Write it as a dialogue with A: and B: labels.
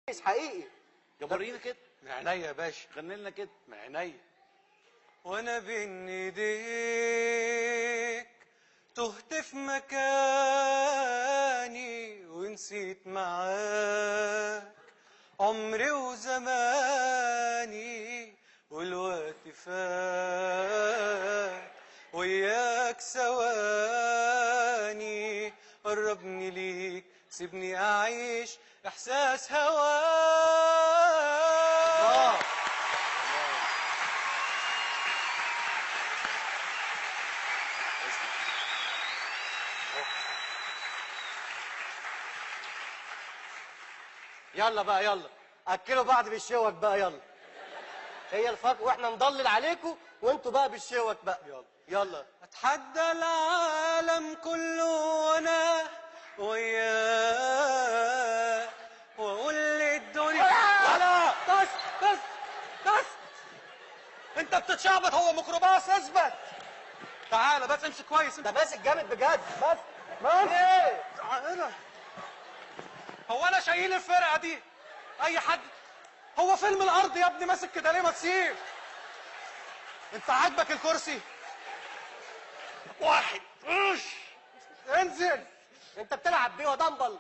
A: مش حقيقي.
B: جبرينا كده.
C: من عينيا يا باشا.
B: غني لنا كده.
C: من عينيا. وانا بين ايديك تهت في مكاني ونسيت معاك عمري وزماني والوقت فات وياك ثواني قربني ليك سيبني اعيش احساس هواك.
A: يلا بقى يلا اكلوا بعض بالشوك بقى يلا. هي الفقر واحنا نضلل عليكم وانتوا بقى بالشوك بقى.
C: يلا
A: يلا
C: اتحدى العالم كله وانا وياك واقول للدنيا
A: ولا
C: بس بس بس انت بتتشعبط، هو ميكروباص، اثبت. تعالى بس امشي كويس.
A: ده ماسك جامد بجد. بس ايه
C: تعالى. هو انا شايل الفرقه دي اي حد؟ هو فيلم الارض يا ابني، ماسك كده ليه؟ ما تسيب. انت عاجبك الكرسي؟ واحد انزل.
A: انت بتلعب بيه ودمبل.